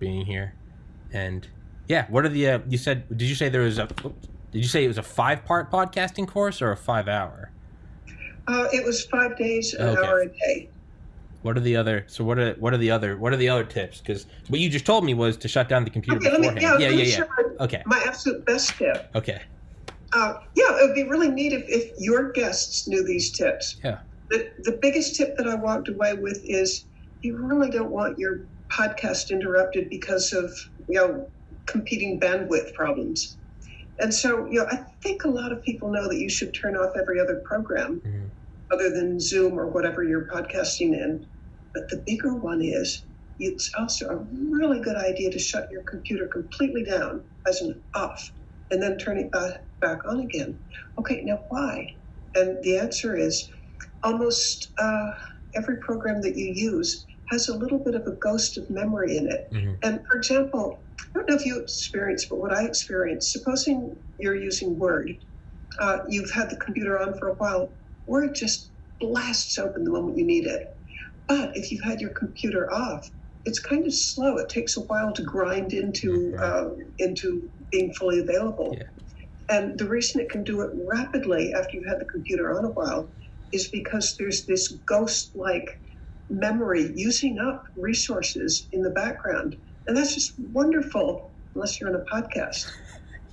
being here. And yeah, what are the you said, did you say it was a 5-part podcasting course or a 5-hour? It was 5 days, an hour a day. What are the other tips? Because what you just told me was to shut down the computer beforehand. Yeah. Okay. My absolute best tip. Okay. It would be really neat if your guests knew these tips. Yeah. The biggest tip that I walked away with is you really don't want your podcast interrupted because of, competing bandwidth problems. And so, I think a lot of people know that you should turn off every other program other than Zoom or whatever you're podcasting in. But the bigger one is, it's also a really good idea to shut your computer completely down as an off and then turn it back on again. Okay, now why? And the answer is almost every program that you use has a little bit of a ghost of memory in it. And for example, I don't know if you experienced, but what I experienced, supposing you're using Word, you've had the computer on for a while, Word just blasts open the moment you need it. But if you've had your computer off, it's kind of slow. It takes a while to grind into being fully available. Yeah. And the reason it can do it rapidly after you've had the computer on a while is because there's this ghost-like memory using up resources in the background. And that's just wonderful, unless you're on a podcast.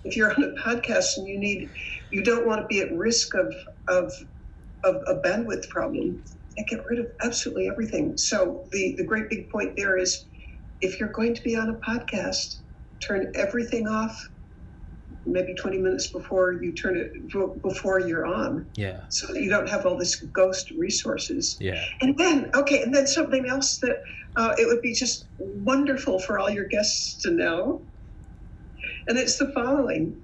If you're on a podcast and you don't want to be at risk of a bandwidth problem, get rid of absolutely everything. So the great big point there is, if you're going to be on a podcast, turn everything off maybe 20 minutes before you're on. Yeah. So that you don't have all this ghost resources. Yeah. And then something else that it would be just wonderful for all your guests to know. And it's the following,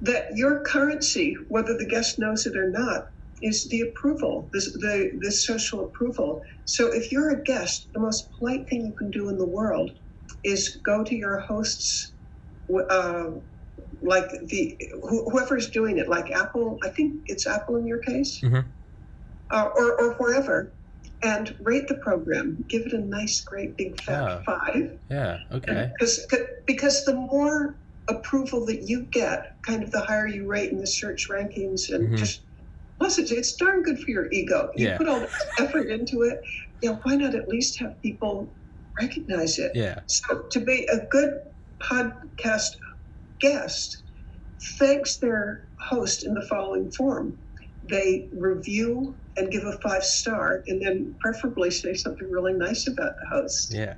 that your currency, whether the guest knows it or not, is the approval, the social approval. So if you're a guest, the most polite thing you can do in the world is go to your hosts, like whoever's doing it, like Apple, I think it's Apple in your case, or wherever, and rate the program. Give it a nice, great, big fat 5. Yeah, okay. Because the more approval that you get, kind of the higher you rate in the search rankings, and just plus it's darn good for your ego. You put all the effort into it. Why not at least have people recognize it? Yeah. So to be a good podcast guest thanks their host in the following form. They review and give a 5-star, and then preferably say something really nice about the host. Yeah.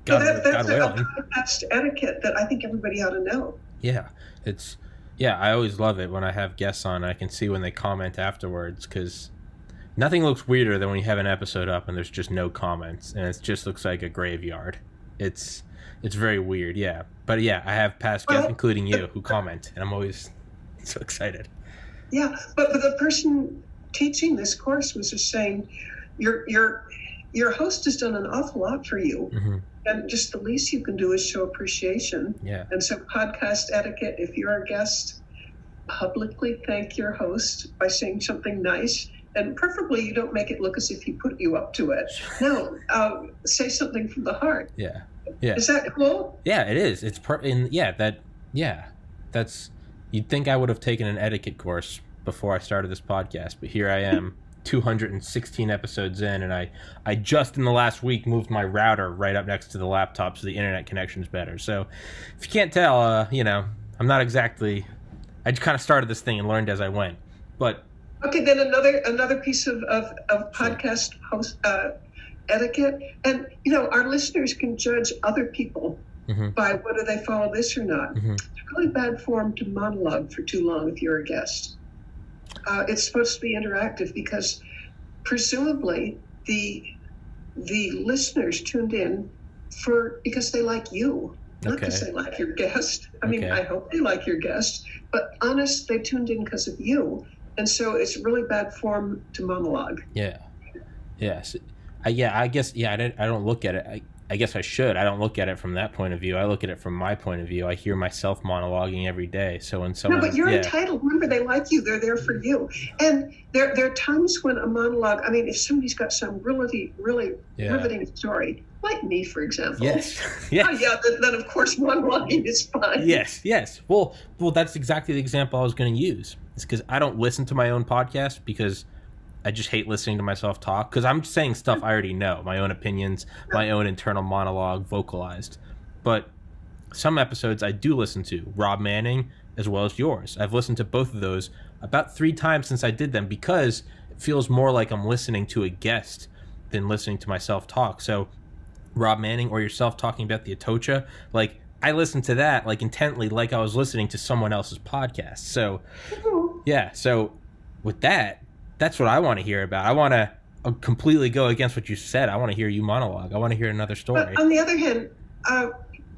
So that's a podcast etiquette that I think everybody ought to know. Yeah, I always love it when I have guests on. I can see when they comment afterwards, because nothing looks weirder than when you have an episode up and there's just no comments and it just looks like a graveyard. It's very weird, yeah. But yeah, I have past guests, including you, who comment, and I'm always so excited. Yeah, but the person teaching this course was just saying, your host has done an awful lot for you, and just the least you can do is show appreciation. Yeah. And so podcast etiquette, if you're a guest, publicly thank your host by saying something nice, and preferably you don't make it look as if he put you up to it. No, say something from the heart. Yeah. Is that cool? Yeah, it is. It's that's. You'd think I would have taken an etiquette course before I started this podcast, but here I am, 216 episodes in, and I just in the last week moved my router right up next to the laptop so the internet connection's better. So if you can't tell, I'm not exactly. I just kind of started this thing and learned as I went. But okay, then another piece of podcast host etiquette, and our listeners can judge other people by whether they follow this or not. It's really bad form to monologue for too long if you're a guest. It's supposed to be interactive because presumably the listeners tuned in because they like you, not because they like your guest. I mean, I hope they like your guest, but honest, they tuned in because of you, and so it's really bad form to monologue. Yeah. Yes. I guess. Yeah. I don't look at it. I guess I should. I don't look at it from that point of view. I look at it from my point of view. I hear myself monologuing every day. So when someone... No, but you're entitled. Remember, they like you. They're there for you. And there are times when a monologue, I mean, if somebody's got some really, really riveting story, like me, for example. Yes. Then of course monologuing is fine. Yes. Well, that's exactly the example I was going to use. It's because I don't listen to my own podcast because I just hate listening to myself talk, because I'm saying stuff I already know, my own opinions, my own internal monologue vocalized. But some episodes I do listen to, Rob Manning as well as yours. I've listened to both of those about 3 times since I did them, because it feels more like I'm listening to a guest than listening to myself talk. So Rob Manning or yourself talking about the Atocha, like, I listened to that like intently, like I was listening to someone else's podcast. So so with that, that's what I want to hear about. I want to completely go against what you said. I want to hear you monologue. I want to hear another story. But on the other hand,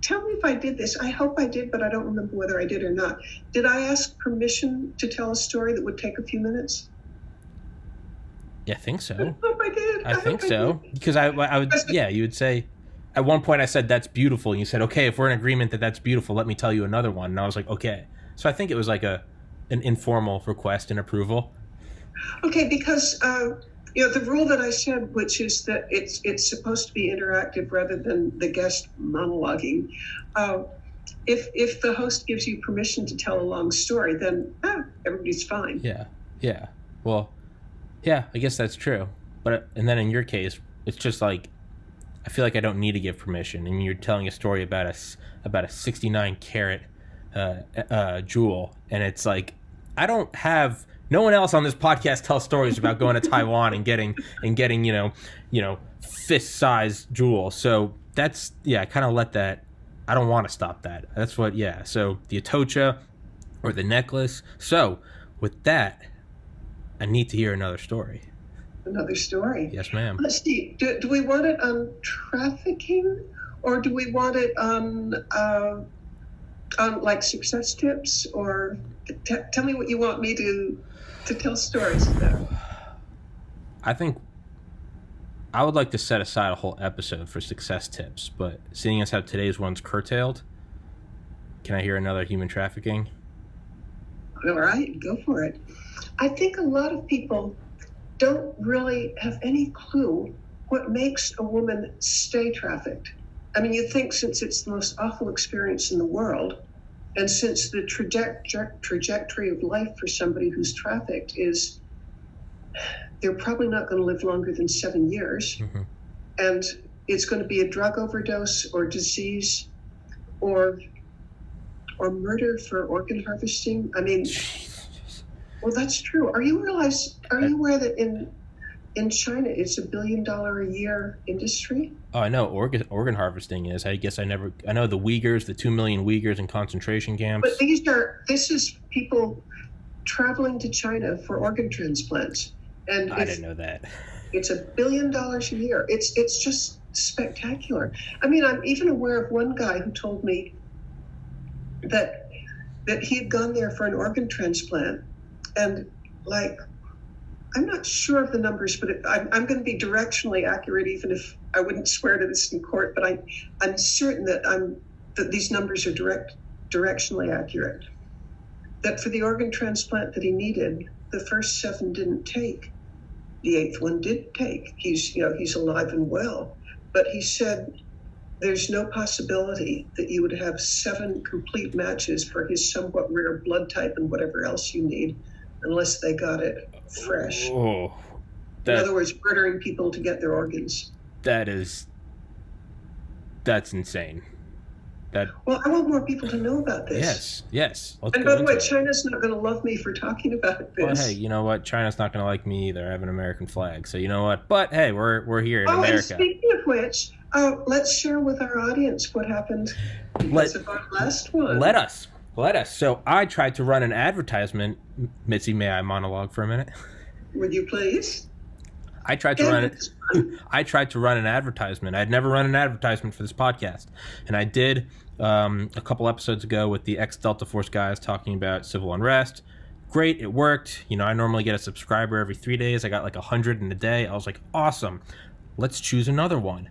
tell me if I did this. I hope I did, but I don't remember whether I did or not. Did I ask permission to tell a story that would take a few minutes? Yeah, I think so. I hope I did. I think so. Because I would, you would say, at one point I said, that's beautiful. And you said, okay, if we're in agreement that that's beautiful, let me tell you another one. And I was like, okay. So I think it was like an informal request and approval. Okay, because the rule that I said, which is that it's supposed to be interactive rather than the guest monologuing. If the host gives you permission to tell a long story, then everybody's fine. Yeah. Well, yeah, I guess that's true. And then in your case, it's just like, I feel like I don't need to give permission. I mean, you're telling a story about a 69 carat jewel, and it's like, no one else on this podcast tells stories about going to Taiwan and getting fist-sized jewel. So that's, I kind of let that. I don't want to stop that. That's what, So the Atocha or the necklace. So with that, I need to hear another story. Another story? Yes, ma'am. Let's see. Do we want it on trafficking, or do we want it on like success tips, or tell me what you want me to tell stories about? I think I would like to set aside a whole episode for success tips, but seeing as how today's one's curtailed, can I hear another human trafficking? All right, go for it. I think a lot of people don't really have any clue what makes a woman stay trafficked. I mean, you think since it's the most awful experience in the world, and since the trajectory of life for somebody who's trafficked is they're probably not going to live longer than 7 years, and it's going to be a drug overdose or disease or murder for organ harvesting. I mean, well, that's true. Are you aware that in China it's $1 billion a year industry? Oh, I know organ harvesting is. I guess I know the Uyghurs, the 2 million Uyghurs in concentration camps. But this is people traveling to China for organ transplants. And I didn't know that. It's $1 billion a year. It's just spectacular. I mean, I'm even aware of one guy who told me that he had gone there for an organ transplant, and like, I'm not sure of the numbers, but I'm going to be directionally accurate, even if I wouldn't swear to this in court. But I'm certain that these numbers are directionally accurate. That for the organ transplant that he needed, the first 7 didn't take. The 8th one did take. He's alive and well, but he said there's no possibility that you would have 7 complete matches for his somewhat rare blood type and whatever else you need, unless they got it fresh. In other words, murdering people to get their organs. That's insane. Well, I want more people to know about this. Yes. And by the way, China's not going to love me for talking about this. Well, hey, you know what? China's not going to like me either. I have an American flag, so you know what? But hey, we're here in America. And speaking of which, let's share with our audience what happened because of our last one. Let us. So I tried to run an advertisement. Mitzi, may I monologue for a minute? Would you please? I tried to run an advertisement. I'd never run an advertisement for this podcast, and I did a couple episodes ago with the ex-Delta Force guys talking about civil unrest. Great, it worked. I normally get a subscriber every 3 days. I got like 100 in a day. I was like, awesome. Let's choose another one.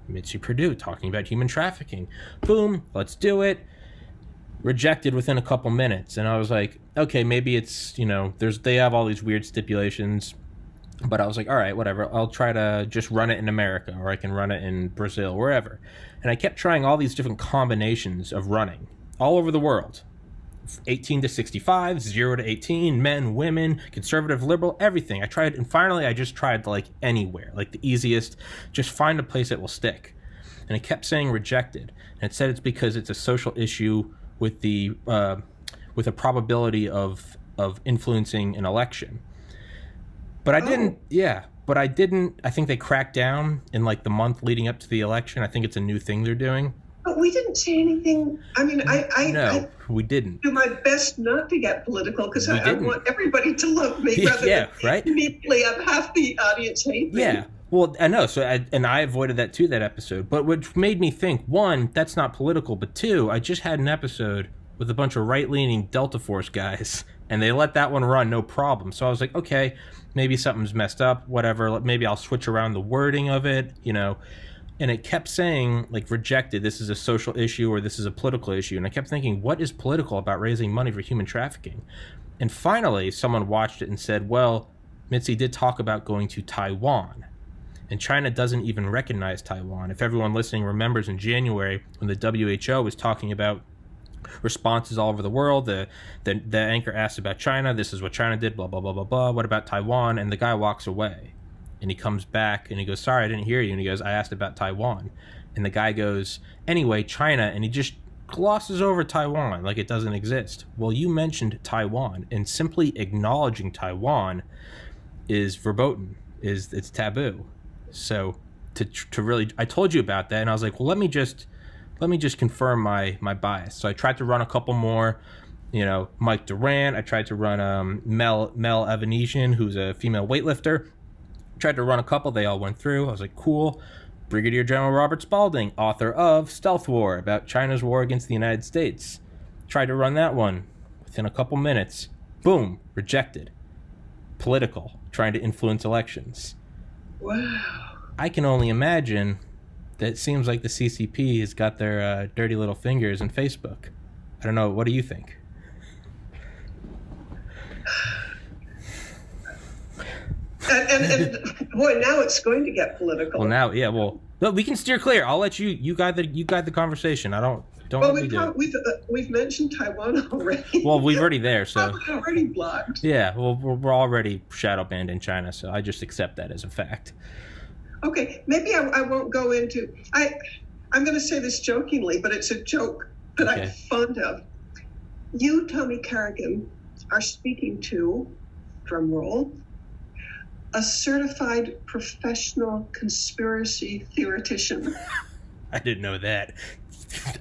Mitzi Perdue talking about human trafficking. Boom, let's do it. Rejected within a couple minutes. And I was like, okay, maybe it's, they have all these weird stipulations. But I was like, all right, whatever. I'll try to just run it in America, or I can run it in Brazil, wherever. And I kept trying all these different combinations of running all over the world. 18 to 65, 0 to 18, men, women, conservative, liberal, everything. I tried, and finally I just tried anywhere, the easiest, just find a place that will stick. And it kept saying rejected. And it said it's because it's a social issue with with a probability of influencing an election. But I didn't, I think they cracked down in the month leading up to the election. I think it's a new thing they're doing. But we didn't say anything. I mean, No, we didn't. Do my best not to get political because I want everybody to love me rather than right? immediately have half the audience hate me. Yeah. Well, I know. So I avoided that too, that episode. But what made me think, one, that's not political. But two, I just had an episode with a bunch of right-leaning Delta Force guys, and they let that one run no problem. So I was like, okay, maybe something's messed up, whatever. Maybe I'll switch around the wording of it, And it kept saying, rejected, this is a social issue or this is a political issue. And I kept thinking, what is political about raising money for human trafficking? And finally, someone watched it and said, well, Mitzi did talk about going to Taiwan. And China doesn't even recognize Taiwan. If everyone listening remembers in January when the WHO was talking about responses all over the world, the anchor asked about China, this is what China did, blah, blah, blah, blah, blah. What about Taiwan? And the guy walks away. And he comes back and he goes, sorry, I didn't hear you. And he goes, I asked about Taiwan. And the guy goes, anyway, China. And he just glosses over Taiwan like it doesn't exist. Well, you mentioned Taiwan, and simply acknowledging Taiwan is verboten, it's taboo. So to really, I told you about that, and I was like, well, let me just confirm my bias. So I tried to run a couple more. Mike Durant. I tried to run Mel Evanesian, who's a female weightlifter. Tried to run a couple, they all went through. I was like, cool. Brigadier General Robert Spalding, author of Stealth War, about China's war against the United States. Tried to run that one within a couple minutes. Boom, rejected. Political, trying to influence elections. Wow. I can only imagine that it seems like the CCP has got their dirty little fingers in Facebook. I don't know, what do you think? And boy, now it's going to get political. Well, now, yeah. Well, no, we can steer clear. I'll let you guide the conversation. I don't. Well, we've mentioned Taiwan already. Well, we're already there, so probably already blocked. Yeah. Well, we're already shadow banned in China, so I just accept that as a fact. Okay, maybe I won't go into. I'm going to say this jokingly, but it's a joke that I'm fond of. You, Tommy Carrigan, are speaking to, drum roll, a certified professional conspiracy theoretician. I didn't know that.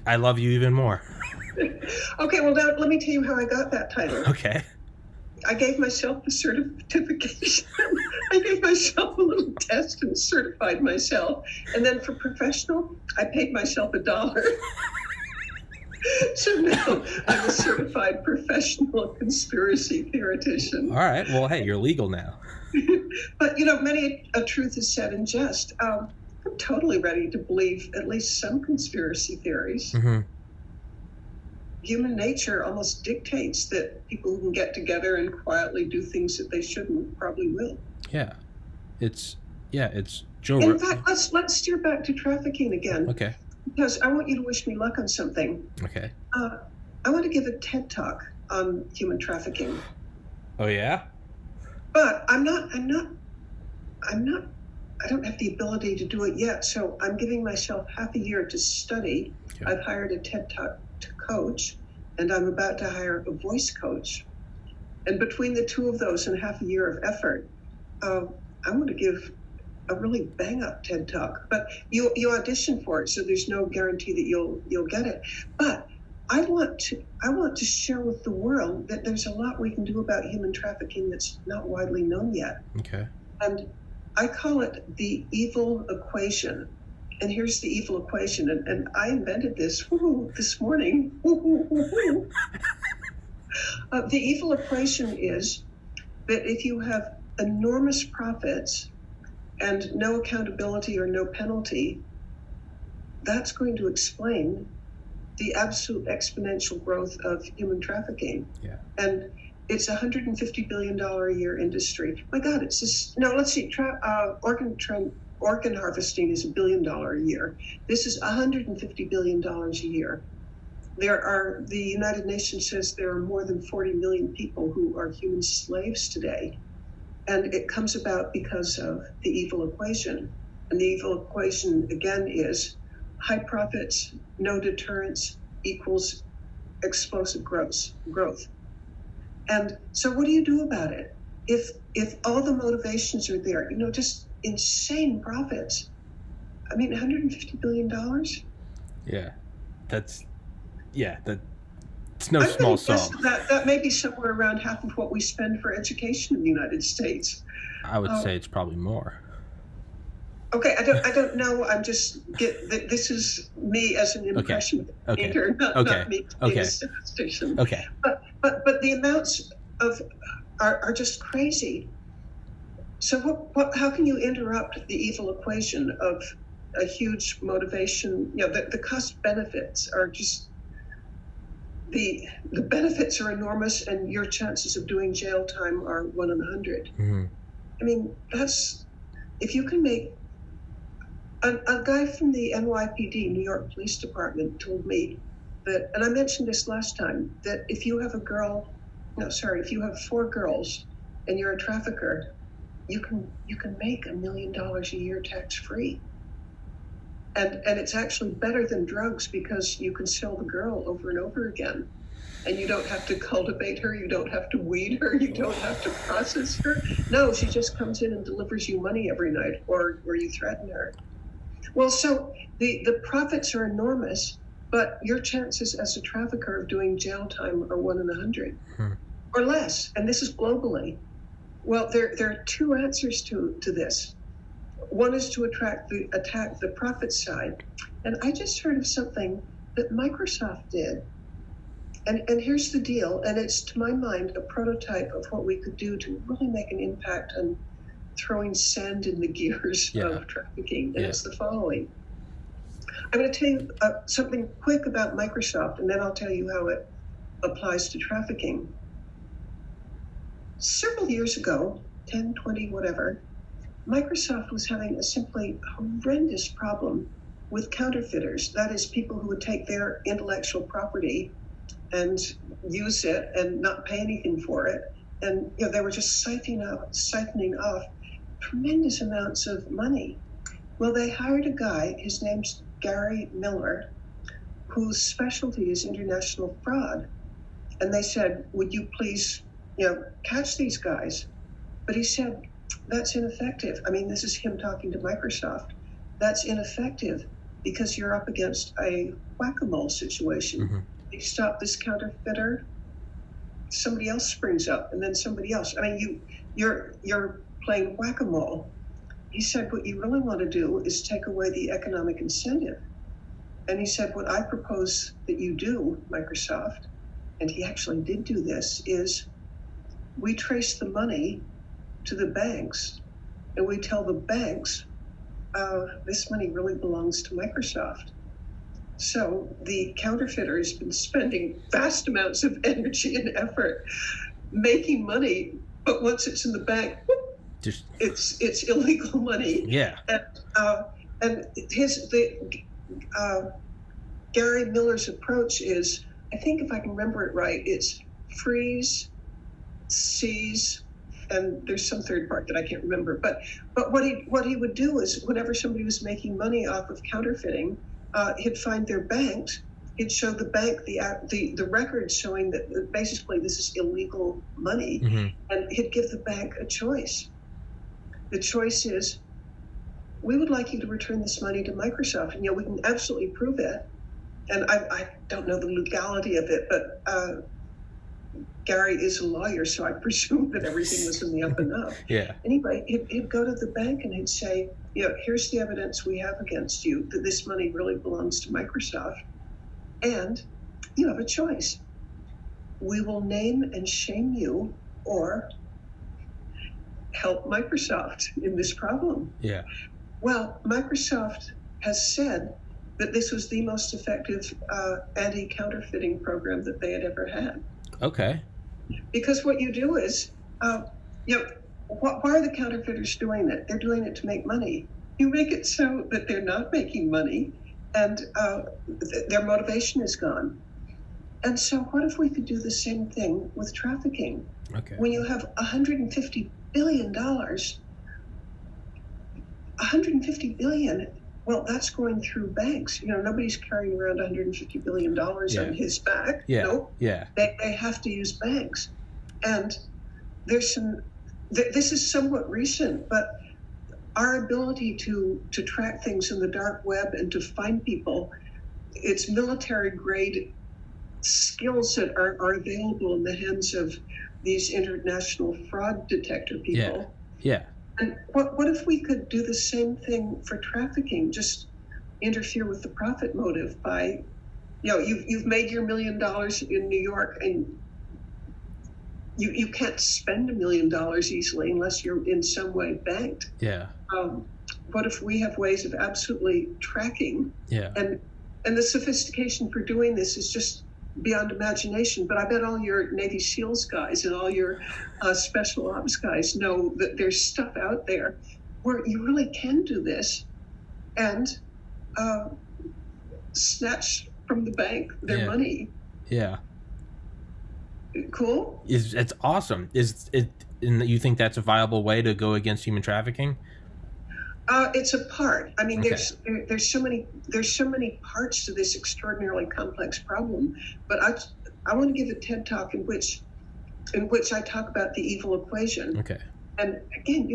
I love you even more. Okay, well, now let me tell you how I got that title. Okay. I gave myself the certification. I gave myself a little test and certified myself. And then for professional, I paid myself $1. So now I'm a certified professional conspiracy theoretician. All right. Well, hey, you're legal now. But, many a truth is said in jest. I'm totally ready to believe at least some conspiracy theories. Mm-hmm. Human nature almost dictates that people who can get together and quietly do things that they shouldn't probably will. Yeah. It's Joe. In fact, let's steer back to trafficking again. Okay. Because I want you to wish me luck on something. Okay. I want to give a TED talk on human trafficking. Oh yeah? But I don't have the ability to do it yet, so I'm giving myself half a year to study. Okay. I've hired a TED talk coach, and I'm about to hire a voice coach. And between the two of those and half a year of effort, I'm going to give a really bang-up TED talk. But you audition for it, so there's no guarantee that you'll get it. But I want to share with the world that there's a lot we can do about human trafficking that's not widely known yet. Okay. And I call it the evil equation. And here's the evil equation. And I invented this this morning. The evil equation is that if you have enormous profits and no accountability or no penalty, that's going to explain the absolute exponential growth of human trafficking. Yeah. And it's a $150 billion a year industry. My God, it's just, no, let's see, organ harvesting is $1 billion a year. This is $150 billion a year. The United Nations says there are more than 40 million people who are human slaves today. And it comes about because of the evil equation. And the evil equation, again, is high profits, no deterrence equals explosive growth. And so what do you do about it? If all the motivations are there, just insane profits. I mean, $150 billion? That's no small sum. That may be somewhere around half of what we spend for education in the United States. I would say it's probably more. Okay, I don't know. I'm just this is me as an impression painter, not me being a statistician. Okay. But the amounts are just crazy. So how can you interrupt the evil equation of a huge motivation? The cost benefits are just the benefits are enormous, and your chances of doing jail time are 1 in 100. Mm-hmm. I mean, if you can make a guy from the NYPD, New York Police Department, told me that, and I mentioned this last time, that if you have if you have 4 girls and you're a trafficker, you can make $1 million a year tax-free. And it's actually better than drugs because you can sell the girl over and over again. And you don't have to cultivate her, you don't have to weed her, you don't have to process her. No, she just comes in and delivers you money every night, or you threaten her. Well, so the profits are enormous, but your chances as a trafficker of doing jail time are 1 in 100 or less. And this is globally. Well, there are 2 answers to this. One is to attack the profit side. And I just heard of something that Microsoft did. And here's the deal, and it's, to my mind, a prototype of what we could do to really make an impact on throwing sand in the gears of trafficking. And it's the following. I'm going to tell you something quick about Microsoft, and then I'll tell you how it applies to trafficking. Several years ago, 10, 20, whatever, Microsoft was having a simply horrendous problem with counterfeiters. That is, people who would take their intellectual property and use it and not pay anything for it. And they were just siphoning off tremendous amounts of money. Well, they hired a guy, his name's Gary Miller, whose specialty is international fraud. And they said, would you please, catch these guys? But he said, that's ineffective. I mean, this is him talking to Microsoft. That's ineffective because you're up against a whack-a-mole situation. Mm-hmm. You stop this counterfeiter, somebody else springs up, and then somebody else. I mean, you're playing whack-a-mole. He said, what you really want to do is take away the economic incentive. And he said, what I propose that you do, Microsoft, and he actually did do this, is we trace the money to the banks, and we tell the banks, this money really belongs to Microsoft. So the counterfeiter has been spending vast amounts of energy and effort making money, but once it's in the bank, it's illegal money. Yeah. And Gary Miller's approach is, I think if I can remember it right, it's freeze, seize, and there's some third part that I can't remember. But what he would do is, whenever somebody was making money off of counterfeiting, he'd find their banks. He'd show the bank the records showing that basically this is illegal money, mm-hmm. and he'd give the bank a choice. The choice is, we would like you to return this money to Microsoft, and we can absolutely prove it. And I don't know the legality of it, but Gary is a lawyer, so I presume that everything was in the up and up. Yeah. Anyway, he'd go to the bank and he'd say, here's the evidence we have against you that this money really belongs to Microsoft. And you have a choice. We will name and shame you, or help Microsoft in this problem. Yeah. Well, Microsoft has said that this was the most effective anti-counterfeiting program that they had ever had. Okay. Because what you do is, why are the counterfeiters doing it? They're doing it to make money. You make it so that they're not making money, and their motivation is gone. And so what if we could do the same thing with trafficking? Okay. When you have $150 billion, $150 billion, well, that's going through banks. Nobody's carrying around $150 billion on his back. Yeah. Nope. Yeah. They have to use banks. And this is somewhat recent, but our ability to track things in the dark web and to find people, it's military grade skills that are available in the hands of these international fraud detector people. Yeah. And what if we could do the same thing for trafficking? Just interfere with the profit motive by, you've made your $1 million in New York, and you can't spend $1 million easily unless you're in some way banked. Yeah. What if we have ways of absolutely tracking? Yeah. And the sophistication for doing this is just beyond imagination. But I bet all your Navy SEALs guys and all your special ops guys know that there's stuff out there where you really can do this and snatch from the bank their money. Yeah. Cool. It's awesome. Is it? And you think that's a viable way to go against human trafficking? It's a part. I mean, Okay. there's so many parts to this extraordinarily complex problem. But I want to give a TED talk in which I talk about the evil equation. Okay. And again,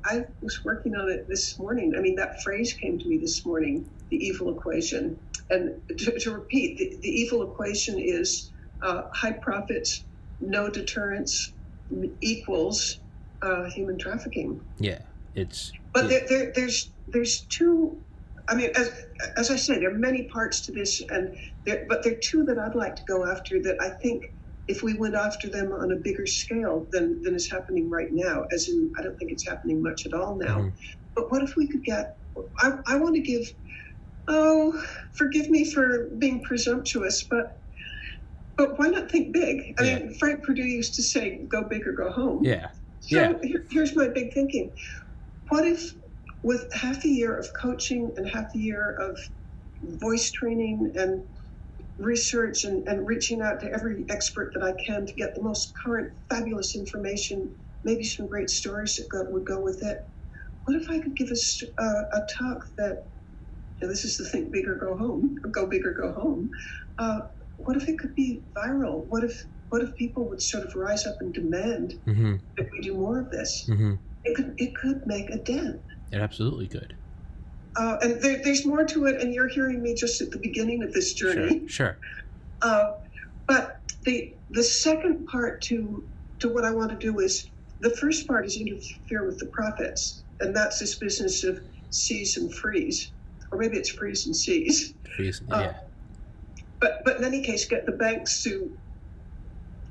I was working on it this morning. I mean, that phrase came to me this morning, the evil equation. And to repeat, the evil equation is high profits, no deterrence equals human trafficking. Yeah. It's. But there's two. I mean, as I said, there are many parts to this, but there are two that I'd like to go after that I think if we went after them on a bigger scale than is happening right now, as in I don't think it's happening much at all now. But what if we could get? I want to give. Oh, forgive me for being presumptuous, but why not think big? I mean, Frank Perdue used to say, "Go big or go home." Yeah. So here's my big thinking. What if with half a year of coaching and half a year of voice training and research and reaching out to every expert that I can to get the most current, fabulous information, maybe some great stories that would go with it, what if I could give a talk that, this is the think big or go home, or go big or go home, what if it could be viral? What if people would sort of rise up and demand that we do more of this? It could make a dent. It absolutely could. And there's more to it, and you're hearing me just at the beginning of this journey. Sure. But the second part to what I want to do is, the first part is interfere with the profits, and that's this business of seize and freeze, or maybe it's freeze and seize. Freeze, yeah. But in any case, get the banks to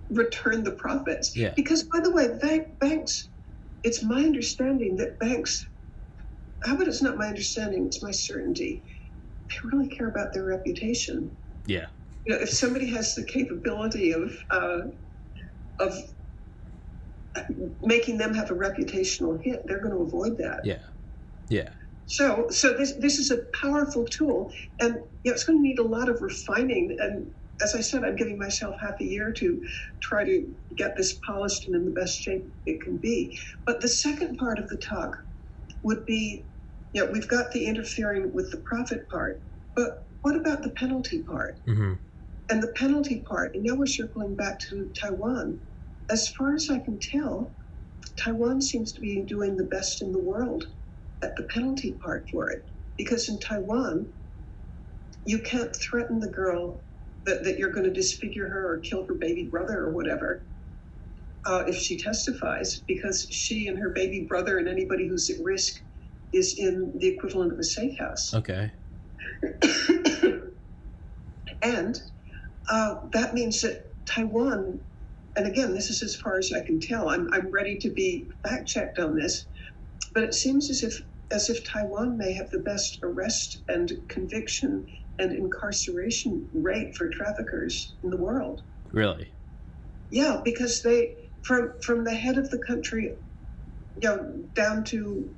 return the profits. Yeah. Because, by the way, banks. It's my understanding that banks, how about it's not my understanding, it's my certainty, they really care about their reputation. Yeah. If somebody has the capability of making them have a reputational hit, they're going to avoid that. Yeah. So this is a powerful tool, and it's going to need a lot of refining. And as I said, I'm giving myself half a year to try to get this polished and in the best shape it can be. But the second part of the talk would be, we've got the interfering with the profit part, but what about the penalty part? And the penalty part, and now we're circling back to Taiwan. As far as I can tell, Taiwan seems to be doing the best in the world at the penalty part for it. Because in Taiwan, you can't threaten the girl that you're going to disfigure her or kill her baby brother or whatever if she testifies, because she and her baby brother and anybody who's at risk is in the equivalent of a safe house. Okay. And that means that Taiwan, and again, this is as far as I can tell, I'm ready to be fact-checked on this, but it seems as if Taiwan may have the best arrest and conviction and incarceration rate for traffickers in the world. Really? Yeah, because they, from the head of the country, down to,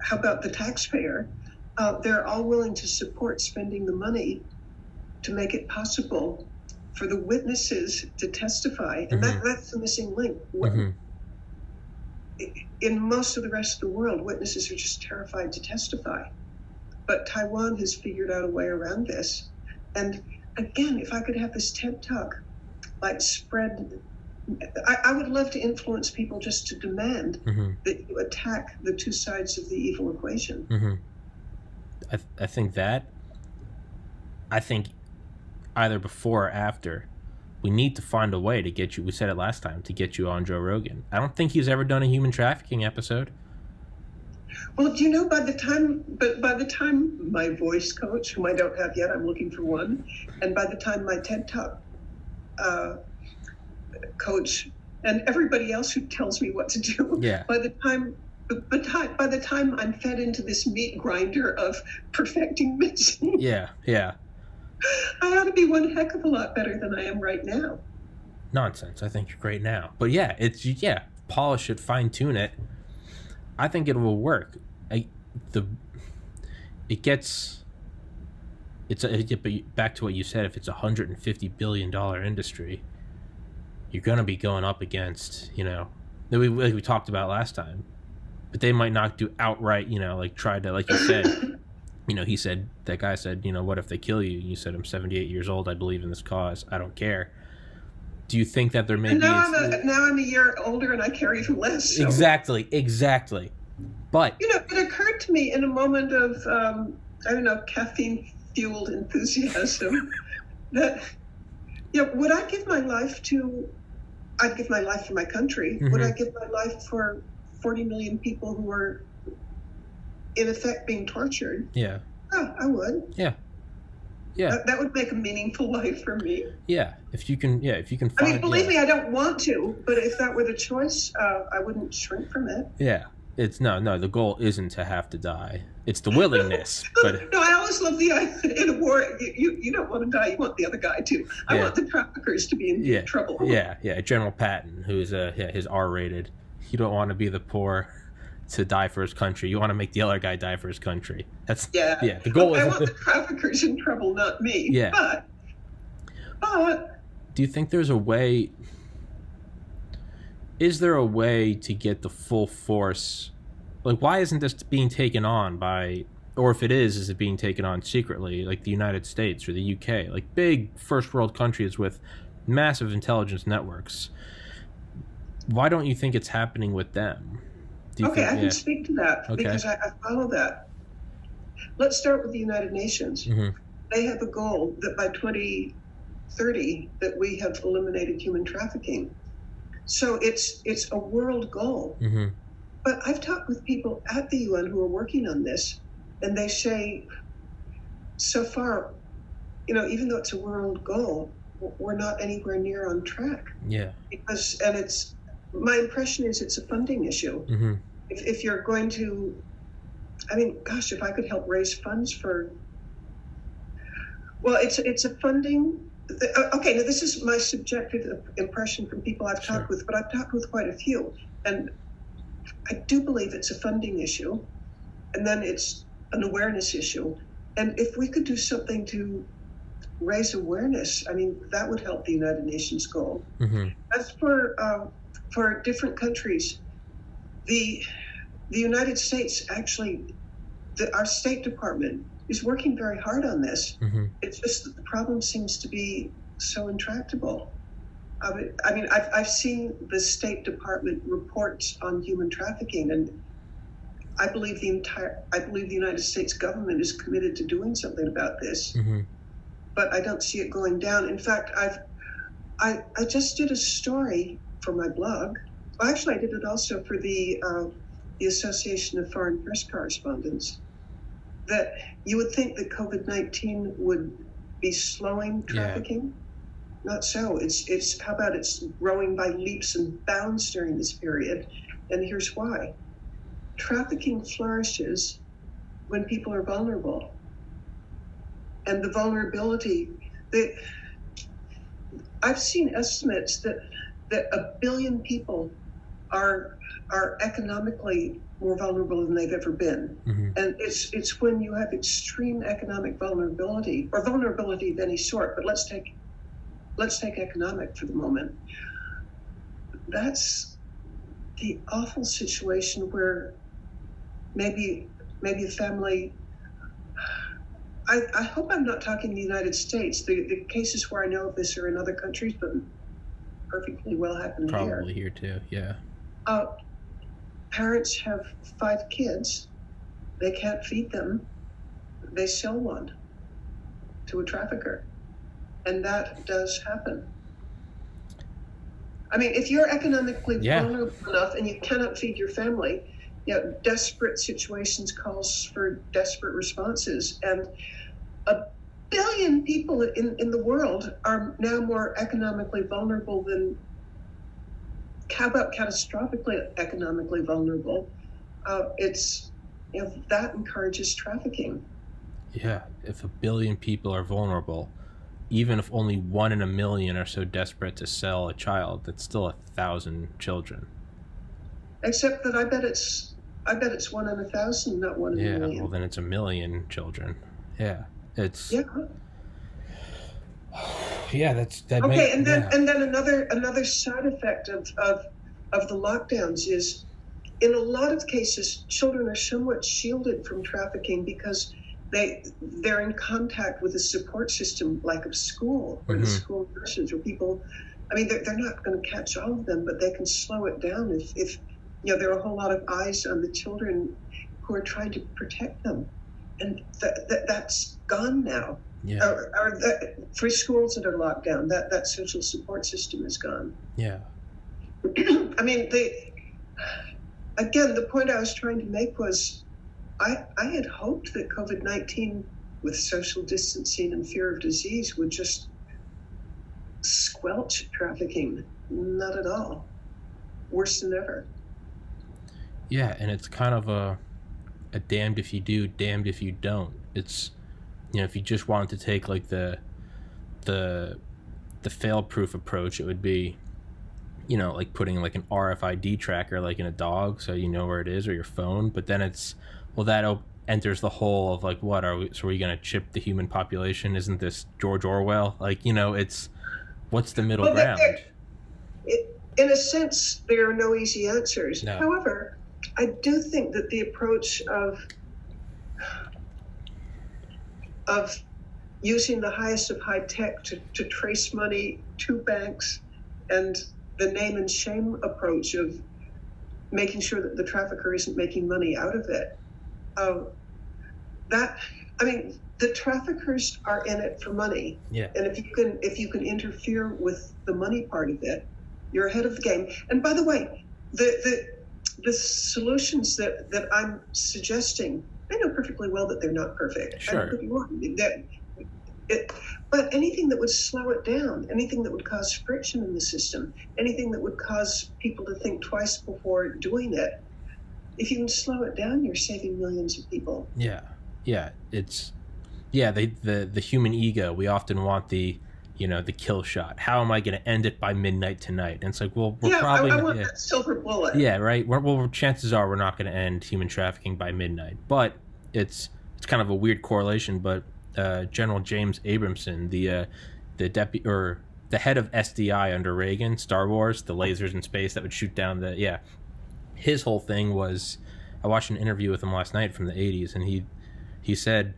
how about the taxpayer, they're all willing to support spending the money to make it possible for the witnesses to testify. And that's the missing link. In most of the rest of the world, witnesses are just terrified to testify. But Taiwan has figured out a way around this. And again, if I could have this TED Talk, like spread, I would love to influence people just to demand that you attack the two sides of the evil equation. I think either before or after, we need to find a way to get you, we said it last time, to get you on Joe Rogan. I don't think he's ever done a human trafficking episode. Well, do you know, by the time my voice coach, whom I don't have yet, I'm looking for one, and by the time my TED Talk coach and everybody else who tells me what to do, by the time I'm fed into this meat grinder of perfecting Mitzi, I ought to be one heck of a lot better than I am right now. Nonsense. I think you're great now. But polish it, fine tune it. I think it will work. Back to what you said, if it's $150 billion industry, you're going to be going up against, we talked about last time, but they might not do outright, try to, like you said, that guy said, what if they kill you? You said, I'm 78 years old. I believe in this cause. I don't care. Do you think that there may be... Now I'm a year older and I care even less. So. Exactly. But... it occurred to me in a moment of, caffeine-fueled enthusiasm that, would I give my life to... I'd give my life for my country. Would I give my life for 40 million people who are, in effect, being tortured? Yeah. Oh, I would. Yeah. That would make a meaningful life for me. Yeah. If you can find... I mean, believe me, I don't want to, but if that were the choice, I wouldn't shrink from it. Yeah. It's no, the goal isn't to have to die. It's the willingness. But no, I always love the idea in a war, you don't want to die, you want the other guy to. I want the traffickers to be in trouble. Yeah. General Patton, who's his R-rated. You don't want to be the poor to die for his country. You want to make the other guy die for his country. That's the goal. I want the traffickers in trouble, not me. Yeah. But do you think there's a way? Is there a way to get the full force? Like, why isn't this being taken on by, or if it is it being taken on secretly, like the United States or the UK, like big first world countries with massive intelligence networks? Why don't you think it's happening with them? I can speak to that because I follow that. Let's start with the United Nations. They have a goal that by 2030 that we have eliminated human trafficking. So it's a world goal. But I've talked with people at the UN who are working on this, and they say, so far, even though it's a world goal, we're not anywhere near on track. Yeah. My impression is it's a funding issue. If you're going to, if I could help raise funds for, it's a funding. Okay, now this is my subjective impression from people I've talked with, but I've talked with quite a few. And I do believe it's a funding issue, and then it's an awareness issue. And if we could do something to raise awareness, that would help the United Nations goal. As for different countries, the United States actually, our State Department is working very hard on this. It's just that the problem seems to be so intractable. I've seen the State Department reports on human trafficking, and I believe the United States government is committed to doing something about this. But I don't see it going down. In fact, I just did a story for my blog. Well, actually, I did it also for the Association of Foreign Press Correspondents. That you would think that COVID-19 would be slowing trafficking. Not so. It's growing by leaps and bounds during this period, and here's why. Trafficking flourishes when people are vulnerable, and the vulnerability. I've seen estimates that 1 billion people are economically more vulnerable than they've ever been. Mm-hmm. And it's when you have extreme economic vulnerability, or vulnerability of any sort, but let's take economic for the moment. That's the awful situation where maybe a family, I hope I'm not talking the United States. The cases where I know of this are in other countries, but perfectly well happen here. Probably here too, yeah. Parents have 5 kids. They can't feed them. They sell one to a trafficker. And that does happen. I mean, if you're economically vulnerable enough and you cannot feed your family, desperate situations calls for desperate responses. And 1 billion people in the world are now more economically vulnerable than, how about catastrophically economically vulnerable? That encourages trafficking. Yeah, if 1 billion people are vulnerable, even if only 1 in a million are so desperate to sell a child, that's still 1,000 children. Except that I bet it's 1 in 1,000, not 1 in a million. Yeah, well then it's 1 million children. Yeah, it's. Yeah. Yeah, that. Okay, and then another side effect of the lockdowns is, in a lot of cases, children are somewhat shielded from trafficking because they're in contact with a support system like a school or the school nurses or people. I mean, they're not going to catch all of them, but they can slow it down if there are a whole lot of eyes on the children who are trying to protect them, and that's gone now. Yeah. Or for schools that are locked down, that social support system is gone. Yeah. I mean, the point I was trying to make was, I had hoped that COVID-19, with social distancing and fear of disease, would just squelch trafficking. Not at all. Worse than ever. Yeah, and it's kind of a damned if you do, damned if you don't. It's, if you just wanted to take like the fail-proof approach, it would be, like putting like an RFID tracker like in a dog, so you know where it is, or your phone. But then it's, well, that enters the whole of like, what are we? So are we going to chip the human population? Isn't this George Orwell? Like, it's, what's the middle ground? In a sense, there are no easy answers. No. However, I do think that the approach of using the highest of high tech to trace money to banks, and the name and shame approach of making sure that the trafficker isn't making money out of it. The traffickers are in it for money. Yeah. And if you can interfere with the money part of it, you're ahead of the game. And by the way, the solutions that I'm suggesting, I know perfectly well that they're not perfect. Sure. I could be wrong. But anything that would slow it down, anything that would cause friction in the system, anything that would cause people to think twice before doing it, if you can slow it down, you're saving millions of people. Yeah. It's, the human ego. We often want the kill shot. How am I going to end it by midnight tonight? And it's like, well, we're probably. I want that silver bullet. Yeah, right. Well, chances are we're not going to end human trafficking by midnight. But it's kind of a weird correlation. But General James Abramson, the deputy or the head of SDI under Reagan, Star Wars, the lasers in space that would shoot down his whole thing was, I watched an interview with him last night from the 80s, and he said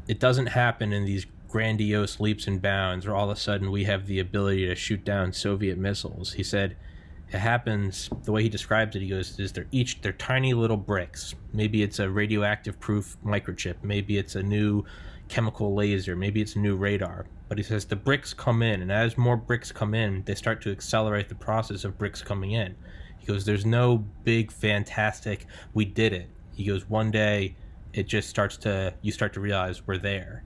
it doesn't happen in these grandiose leaps and bounds where all of a sudden we have the ability to shoot down Soviet missiles. He said it happens, the way he describes it, he goes, they're tiny little bricks. Maybe it's a radioactive proof microchip, maybe it's a new chemical laser, maybe it's a new radar. But he says the bricks come in, and as more bricks come in, they start to accelerate the process of bricks coming in. He goes, there's no big fantastic, we did it. He goes, one day it just you start to realize we're there.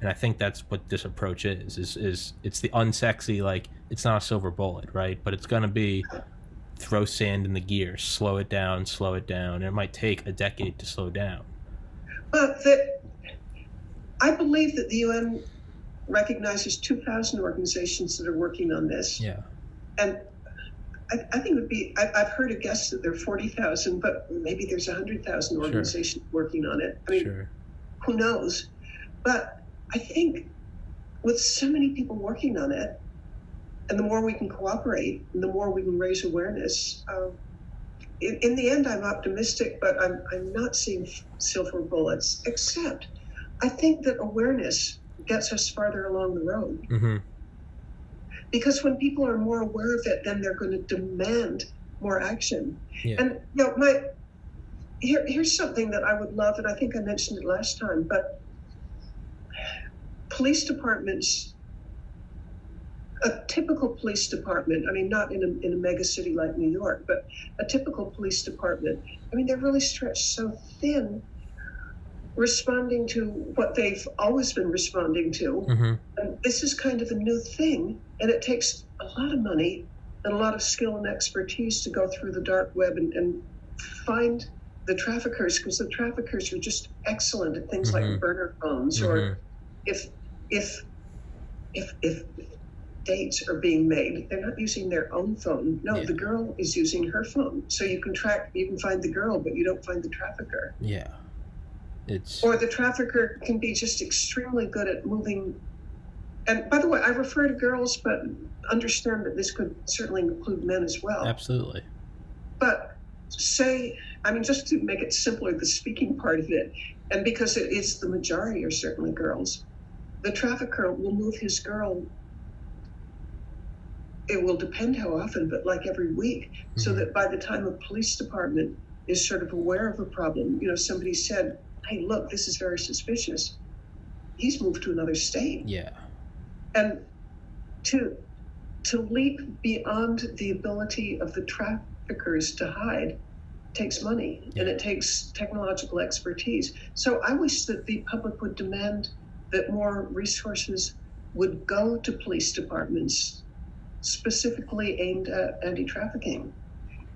And I think that's what this approach is it's the unsexy, like, it's not a silver bullet, right? But it's going to be throw sand in the gears, slow it down. And it might take a decade to slow down. But I believe that the UN recognizes 2,000 organizations that are working on this. Yeah. And I think it would be, I've heard a guess that there are 40,000, but maybe there's 100,000 organizations working on it. I mean, who knows? But I think with so many people working on it, and the more we can cooperate, and the more we can raise awareness, in the end, I'm optimistic, but I'm not seeing silver bullets, except I think that awareness gets us farther along the road. Mm-hmm. Because when people are more aware of it, then they're going to demand more action. Yeah. And here's something that I would love, and I think I mentioned it last time, but police departments, a typical police department, I mean, not in a mega city like New York, but a typical police department, I mean, they're really stretched so thin, responding to what they've always been responding to. Mm-hmm. And this is kind of a new thing, and it takes a lot of money and a lot of skill and expertise to go through the dark web and find the traffickers, because the traffickers are just excellent at things mm-hmm. like burner phones, mm-hmm. or if dates are being made, they're not using their own phone. No, the girl is using her phone. So you can find the girl, but you don't find the trafficker. Yeah. Or the trafficker can be just extremely good at moving. And by the way, I refer to girls, but understand that this could certainly include men as well. Absolutely. But just to make it simpler, the speaking part of it, and because it is the majority are certainly girls, the trafficker will move his girl. It will depend how often, but like every week, mm-hmm. so that by the time a police department is sort of aware of a problem, somebody said, hey, look, this is very suspicious. He's moved to another state. Yeah. And to leap beyond the ability of the traffickers to hide takes money, and it takes technological expertise. So I wish that the public would demand that more resources would go to police departments specifically aimed at anti-trafficking.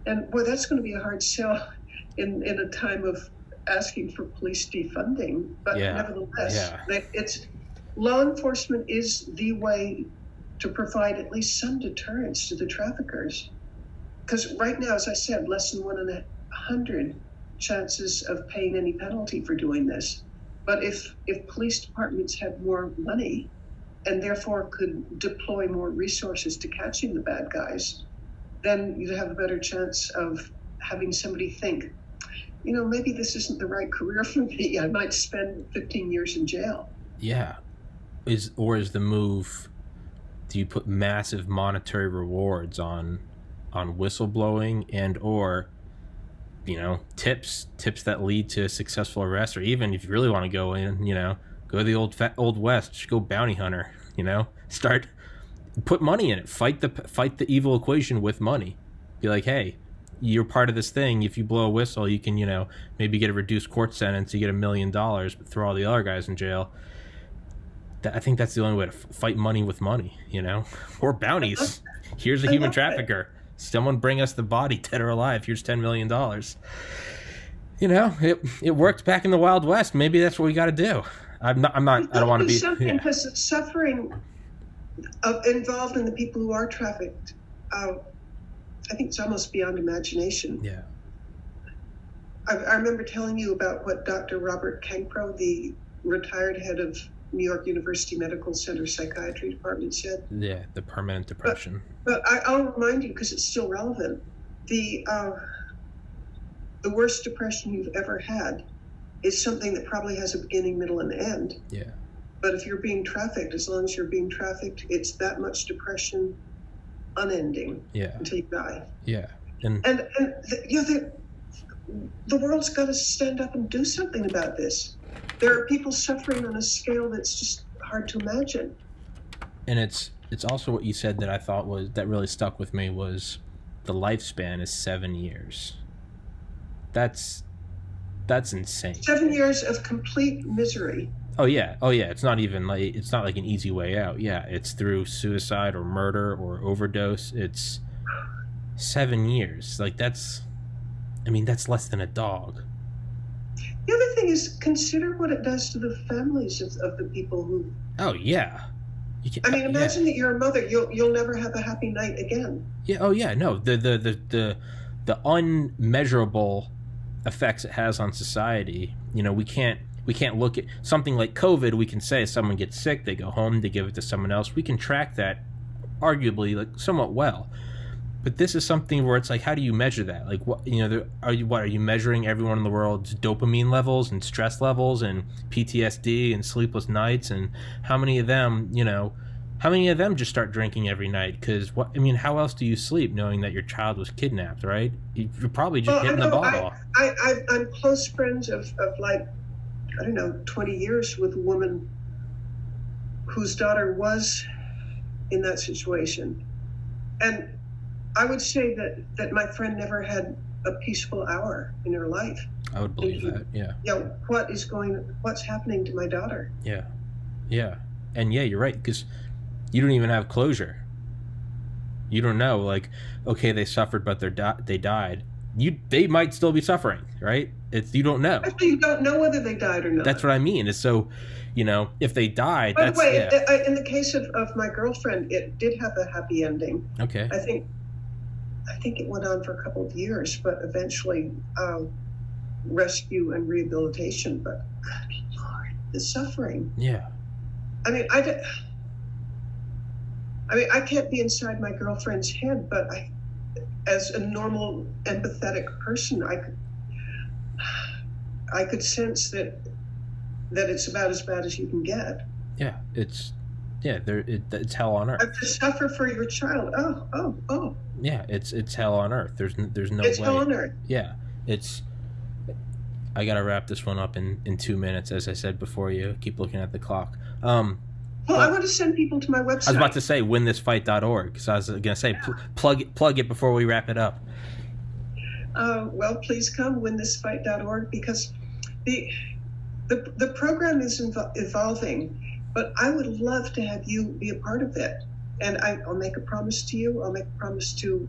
And boy, that's going to be a hard sell in a time of asking for police defunding, but nevertheless, it's law enforcement is the way to provide at least some deterrence to the traffickers. Because right now, as I said, less than 1 in 100 chances of paying any penalty for doing this. But if police departments had more money and therefore could deploy more resources to catching the bad guys, then you'd have a better chance of having somebody think, maybe this isn't the right career for me. I might spend 15 years in jail. Yeah. Is the move, do you put massive monetary rewards on whistleblowing and or tips that lead to a successful arrest, or even if you really want to go in, go to the old west, just go bounty hunter, put money in it, fight the evil equation with money. Be like, hey, you're part of this thing. If you blow a whistle, you can, maybe get a reduced court sentence. You get $1 million, but throw all the other guys in jail. I think that's the only way to fight money with money, or bounties. Here's a human trafficker. Someone bring us the body, dead or alive. Here's $10 million. It worked back in the Wild West. Maybe that's what we got to do. I don't want to be something, because suffering involved in the people who are trafficked. I think it's almost beyond imagination. Yeah. I remember telling you about what Dr. Robert Cancro, the retired head of New York University Medical Center Psychiatry Department, said. Yeah, the permanent depression. But I'll remind you, because it's still relevant, the worst depression you've ever had is something that probably has a beginning, middle, and end. Yeah. But if you're being trafficked, as long as you're being trafficked, it's that much depression, unending, until you die. Yeah. The world's got to stand up and do something about this. There are people suffering on a scale that's just hard to imagine. And it's also what you said that I thought that really stuck with me was the lifespan is 7 years. That's insane. 7 years of complete misery. Oh yeah. It's not like an easy way out. Yeah, it's through suicide or murder or overdose. It's 7 years. That's less than a dog. The other thing is consider what it does to the families of the people who. Oh yeah. I mean, imagine that you're a mother. You'll never have a happy night again. Yeah. Oh yeah. No. The unmeasurable effects it has on society. You know, we can't look at something like COVID. We can say if someone gets sick, they go home, they give it to someone else. We can track that, arguably, like somewhat well. But this is something where it's like, how do you measure that? Like, what, you know, are you measuring everyone in the world's dopamine levels and stress levels and PTSD and sleepless nights, and how many of them just start drinking every night? Because how else do you sleep knowing that your child was kidnapped, right? You're probably just hitting the ball. I'm close friends of like, I don't know, 20 years with a woman whose daughter was in that situation, and I would say that my friend never had a peaceful hour in her life. I would believe that, yeah. Yeah, what's happening to my daughter? Yeah, yeah. And yeah, you're right, because you don't even have closure. You don't know, like, okay, they suffered, but they died. They might still be suffering, right? You don't know. Actually, you don't know whether they died or not. That's what I mean. It's so, if they died, By the way, in the case of my girlfriend, it did have a happy ending. Okay. I think it went on for a couple of years, but eventually rescue and rehabilitation. But good Lord, the suffering. Yeah. I mean, I can't be inside my girlfriend's head, but as a normal, empathetic person, I could sense that it's about as bad as you can get. Yeah, it's hell on earth. To suffer for your child. Oh. Yeah, it's hell on earth. There's no way. It's hell on earth. Yeah, I gotta wrap this one up in 2 minutes, as I said before. You keep looking at the clock. I want to send people to my website. I was about to say winthisfight.org, because I was gonna say plug it before we wrap it up. Well, please come winthisfight.org, because the program is evolving, but I would love to have you be a part of it. And I'll make a promise to you. I'll make a promise to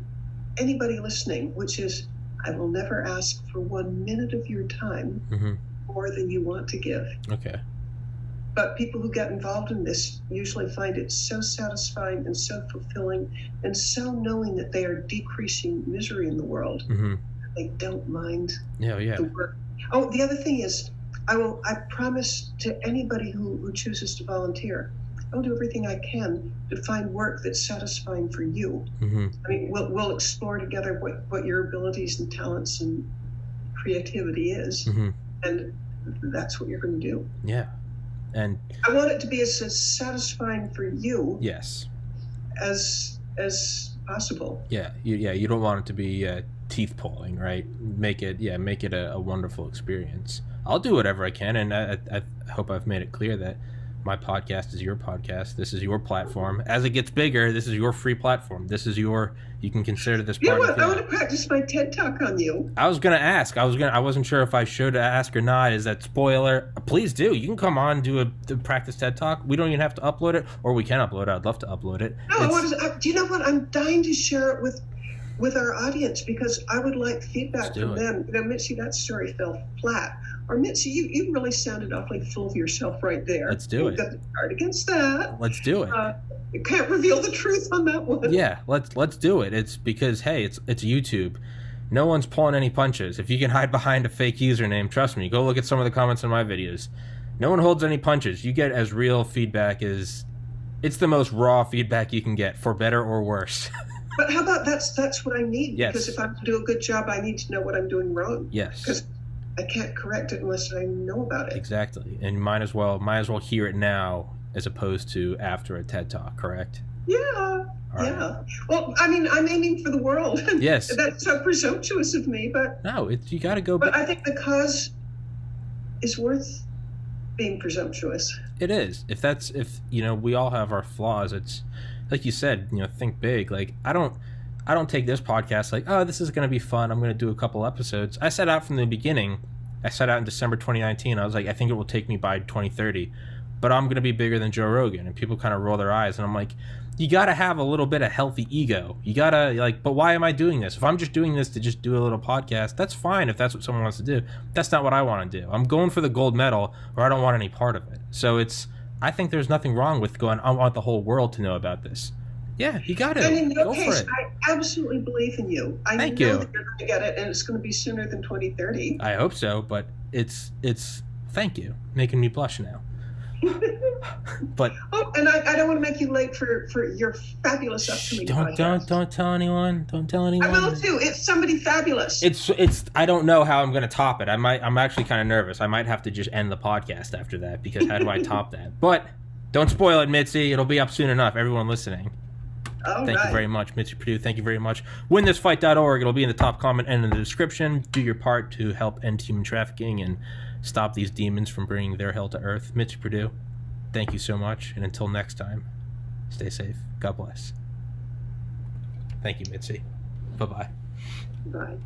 anybody listening, which is I will never ask for 1 minute of your time more than you want to give. Okay. But people who get involved in this usually find it so satisfying and so fulfilling, and so knowing that they are decreasing misery in the world. They don't mind the work. Oh, the other thing is, I promise to anybody who chooses to volunteer, I'll do everything I can to find work that's satisfying for you. I mean, we'll explore together what your abilities and talents and creativity is, and that's what you're going to do. Yeah, and I want it to be as satisfying for you. Yes. As possible. Yeah, you don't want it to be teeth pulling, right? Make it a wonderful experience. I'll do whatever I can, and I hope I've made it clear that my podcast is your podcast. This is your platform. As it gets bigger, this is your free platform. This is you can consider this part of it. I want to practice my TED Talk on you. I was going to ask. I wasn't sure if I should ask or not. Is that spoiler? Please do. You can come on and do a practice TED Talk. We don't even have to upload it, or we can upload it. I'd love to upload it. No, do you know what? I'm dying to share it with our audience, because I would like feedback from them. Mitzi, that story fell flat. Or Mitzi, you really sounded awfully full of yourself right there. Let's do it. Got the card against that. Let's do it. You can't reveal the truth on that one. Yeah, let's do it. It's because, hey, it's YouTube. No one's pulling any punches. If you can hide behind a fake username, trust me, go look at some of the comments on my videos. No one holds any punches. You get as real feedback as... It's the most raw feedback you can get, for better or worse. But how about that's what I need? Yes. Because if I'm to do a good job, I need to know what I'm doing wrong. Yes. Because I can't correct it unless I know about it. Exactly. And might as well hear it now as opposed to after a TED Talk, correct? Yeah. All yeah. right. Well, I mean, I'm aiming for the world. Yes. That's so presumptuous of me, but... No, you got to go... But I think the cause is worth being presumptuous. It is. If we all have our flaws, it's... Like you said, think big. Like, I don't take this podcast like, oh, this is going to be fun. I'm going to do a couple episodes. I set out from the beginning. I set out in December 2019. I was like, I think it will take me by 2030. but I'm going to be bigger than Joe Rogan. And people kind of roll their eyes, and I'm like, you got to have a little bit of healthy ego. You got to, like, but why am I doing this? If I'm just doing this to just do a little podcast, that's fine if that's what someone wants to do. That's not what I want to do. I'm going for the gold medal, or I don't want any part of it. So I think there's nothing wrong with going, I want the whole world to know about this. Yeah, you got to. And in your Go case, for it. I absolutely believe in you. Thank know you. that you're going to get it, and it's going to be sooner than 2030. I hope so, but it's thank you, making me blush now. But and I don't want to make you late for your fabulous upcoming podcast. Don't tell anyone. Don't tell anyone. I will too. It's somebody fabulous. It's. I don't know how I'm going to top it. I'm actually kind of nervous. I might have to just end the podcast after that, because how do I top that? But don't spoil it, Mitzi. It'll be up soon enough. Everyone listening. Thank you very much, Mitzi Perdue. Thank you very much. WinThisFight.org. It'll be in the top comment and in the description. Do your part to help end human trafficking and stop these demons from bringing their hell to earth. Mitzi Perdue, thank you so much. And until next time, stay safe. God bless. Thank you, Mitzi. Bye-bye. Bye.